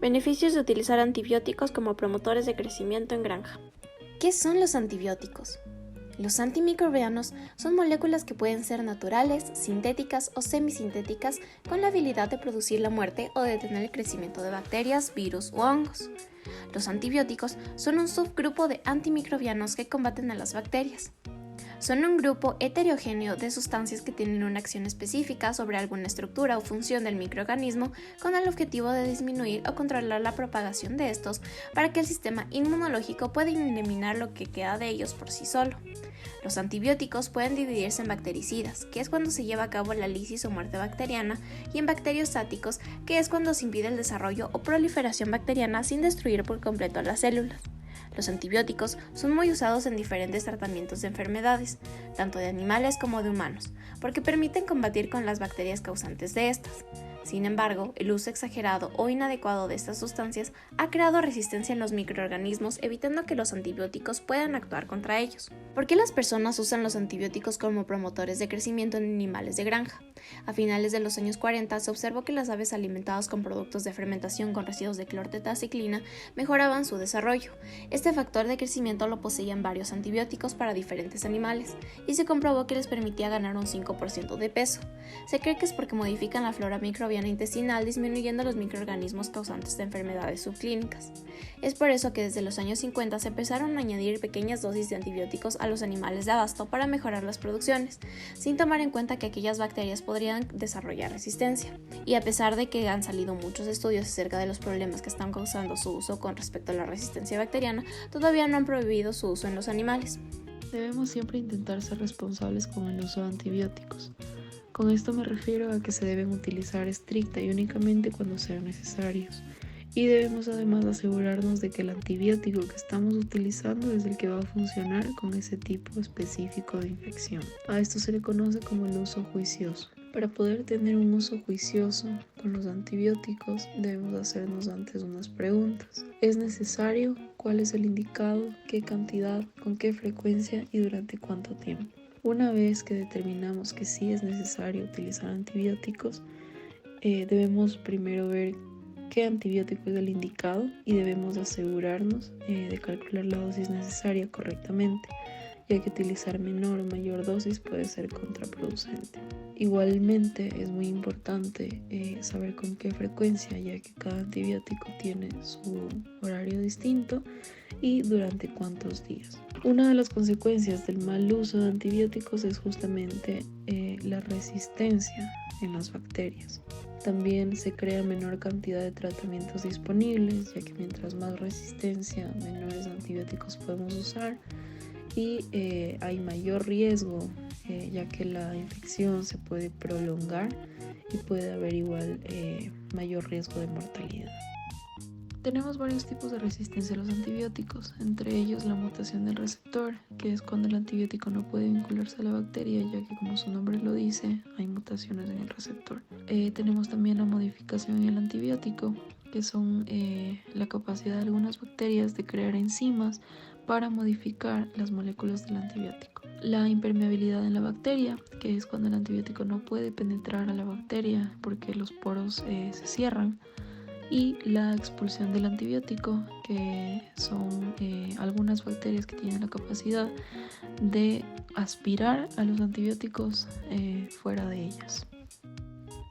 Beneficios de utilizar antibióticos como promotores de crecimiento en granja. ¿Qué son los antibióticos? Los antimicrobianos son moléculas que pueden ser naturales, sintéticas o semisintéticas con la habilidad de producir la muerte o detener el crecimiento de bacterias, virus u hongos. Los antibióticos son un subgrupo de antimicrobianos que combaten a las bacterias. Son un grupo heterogéneo de sustancias que tienen una acción específica sobre alguna estructura o función del microorganismo con el objetivo de disminuir o controlar la propagación de estos para que el sistema inmunológico pueda eliminar lo que queda de ellos por sí solo. Los antibióticos pueden dividirse en bactericidas, que es cuando se lleva a cabo la lisis o muerte bacteriana, y en bacteriostáticos, que es cuando se impide el desarrollo o proliferación bacteriana sin destruir por completo a las células. Los antibióticos son muy usados en diferentes tratamientos de enfermedades, tanto de animales como de humanos, porque permiten combatir con las bacterias causantes de estas. Sin embargo, el uso exagerado o inadecuado de estas sustancias ha creado resistencia en los microorganismos, evitando que los antibióticos puedan actuar contra ellos. ¿Por qué las personas usan los antibióticos como promotores de crecimiento en animales de granja? A finales de los años 40 se observó que las aves alimentadas con productos de fermentación con residuos de clortetaciclina mejoraban su desarrollo. Este factor de crecimiento lo poseían varios antibióticos para diferentes animales, y se comprobó que les permitía ganar un 5% de peso. Se cree que es porque modifican la flora microbiana intestinal, disminuyendo los microorganismos causantes de enfermedades subclínicas. Es por eso que desde los años 50 se empezaron a añadir pequeñas dosis de antibióticos a los animales de abasto para mejorar las producciones, sin tomar en cuenta que aquellas bacterias podrían desarrollar resistencia. Y a pesar de que han salido muchos estudios acerca de los problemas que están causando su uso con respecto a la resistencia bacteriana, todavía no han prohibido su uso en los animales. Debemos siempre intentar ser responsables con el uso de antibióticos. Con esto me refiero a que se deben utilizar estricta y únicamente cuando sean necesarios. Y debemos además asegurarnos de que el antibiótico que estamos utilizando es el que va a funcionar con ese tipo específico de infección. A esto se le conoce como el uso juicioso. Para poder tener un uso juicioso con los antibióticos debemos hacernos antes unas preguntas. ¿Es necesario? ¿Cuál es el indicado? ¿Qué cantidad? ¿Con qué frecuencia? ¿Y durante cuánto tiempo? Una vez que determinamos que sí es necesario utilizar antibióticos, debemos primero ver qué antibiótico es el indicado y debemos asegurarnos de calcular la dosis necesaria correctamente, ya que utilizar menor o mayor dosis puede ser contraproducente. Igualmente es muy importante saber con qué frecuencia, ya que cada antibiótico tiene su horario distinto y durante cuántos días. Una de las consecuencias del mal uso de antibióticos es justamente la resistencia en las bacterias. También se crea menor cantidad de tratamientos disponibles, ya que mientras más resistencia, menores antibióticos podemos usar, y hay mayor riesgo, ya que la infección se puede prolongar y puede haber igual mayor riesgo de mortalidad. Tenemos varios tipos de resistencia a los antibióticos, entre ellos la mutación del receptor, que es cuando el antibiótico no puede vincularse a la bacteria, ya que como su nombre lo dice, hay mutaciones en el receptor. Tenemos también la modificación en el antibiótico, que son la capacidad de algunas bacterias de crear enzimas para modificar las moléculas del antibiótico. La impermeabilidad en la bacteria, que es cuando el antibiótico no puede penetrar a la bacteria porque los poros se cierran. Y la expulsión del antibiótico, que son algunas bacterias que tienen la capacidad de aspirar a los antibióticos fuera de ellas.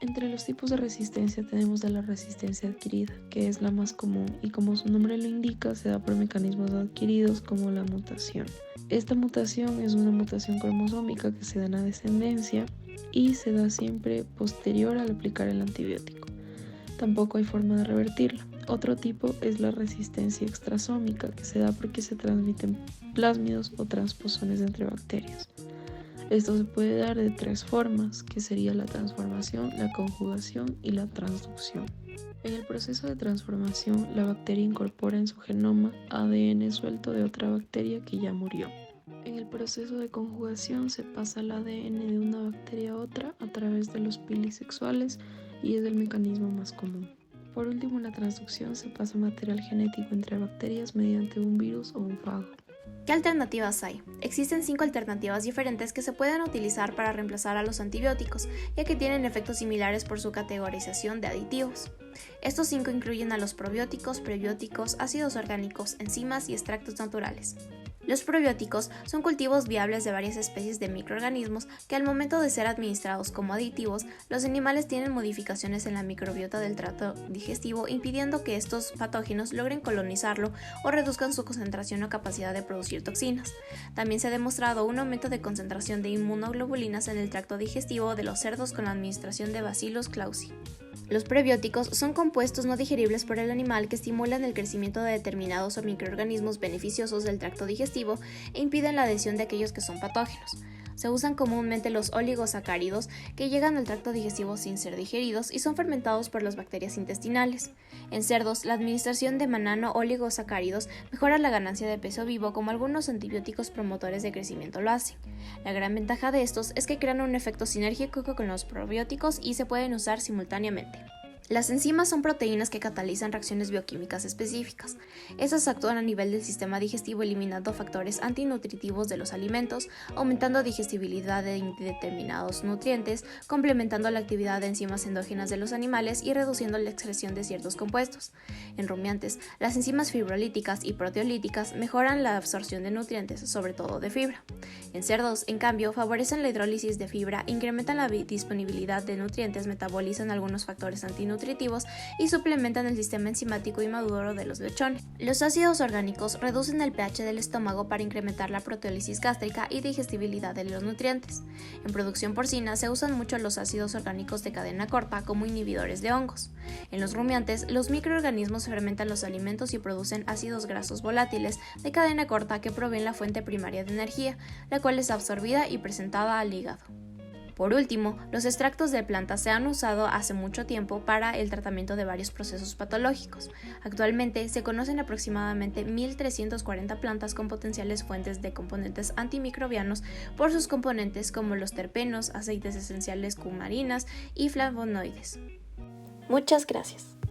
Entre los tipos de resistencia tenemos a la resistencia adquirida, que es la más común y como su nombre lo indica se da por mecanismos adquiridos como la mutación. Esta mutación es una mutación cromosómica que se da en la descendencia y se da siempre posterior al aplicar el antibiótico. Tampoco hay forma de revertirla. Otro tipo es la resistencia extrasómica, que se da porque se transmiten plásmidos o transposones entre bacterias. Esto se puede dar de tres formas, que sería la transformación, la conjugación y la transducción. En el proceso de transformación, la bacteria incorpora en su genoma ADN suelto de otra bacteria que ya murió. En el proceso de conjugación se pasa el ADN de una bacteria a otra a través de los pilis sexuales y es el mecanismo más común. Por último, en la transducción se pasa material genético entre bacterias mediante un virus o un fago. ¿Qué alternativas hay? Existen 5 alternativas diferentes que se pueden utilizar para reemplazar a los antibióticos, ya que tienen efectos similares por su categorización de aditivos. Estos 5 incluyen a los probióticos, prebióticos, ácidos orgánicos, enzimas y extractos naturales. Los probióticos son cultivos viables de varias especies de microorganismos que al momento de ser administrados como aditivos, los animales tienen modificaciones en la microbiota del tracto digestivo impidiendo que estos patógenos logren colonizarlo o reduzcan su concentración o capacidad de producir toxinas. También se ha demostrado un aumento de concentración de inmunoglobulinas en el tracto digestivo de los cerdos con la administración de Bacillus clausii. Los prebióticos son compuestos no digeribles por el animal que estimulan el crecimiento de determinados microorganismos beneficiosos del tracto digestivo e impiden la adhesión de aquellos que son patógenos. Se usan comúnmente los oligosacáridos que llegan al tracto digestivo sin ser digeridos y son fermentados por las bacterias intestinales. En cerdos, la administración de manano-oligosacáridos mejora la ganancia de peso vivo como algunos antibióticos promotores de crecimiento lo hacen. La gran ventaja de estos es que crean un efecto sinérgico con los probióticos y se pueden usar simultáneamente. Las enzimas son proteínas que catalizan reacciones bioquímicas específicas. Estas actúan a nivel del sistema digestivo eliminando factores antinutritivos de los alimentos, aumentando digestibilidad de determinados nutrientes, complementando la actividad de enzimas endógenas de los animales y reduciendo la excreción de ciertos compuestos. En rumiantes, las enzimas fibrolíticas y proteolíticas mejoran la absorción de nutrientes, sobre todo de fibra. En cerdos, en cambio, favorecen la hidrólisis de fibra, incrementan la disponibilidad de nutrientes, metabolizan algunos factores antinutritivos y suplementan el sistema enzimático inmaduro de los lechones. Los ácidos orgánicos reducen el pH del estómago para incrementar la proteólisis gástrica y digestibilidad de los nutrientes. En producción porcina se usan mucho los ácidos orgánicos de cadena corta como inhibidores de hongos. En los rumiantes, los microorganismos fermentan los alimentos y producen ácidos grasos volátiles de cadena corta que proveen la fuente primaria de energía, la cual es absorbida y presentada al hígado. Por último, los extractos de plantas se han usado hace mucho tiempo para el tratamiento de varios procesos patológicos. Actualmente se conocen aproximadamente 1.340 plantas con potenciales fuentes de componentes antimicrobianos por sus componentes como los terpenos, aceites esenciales, cumarinas y flavonoides. Muchas gracias.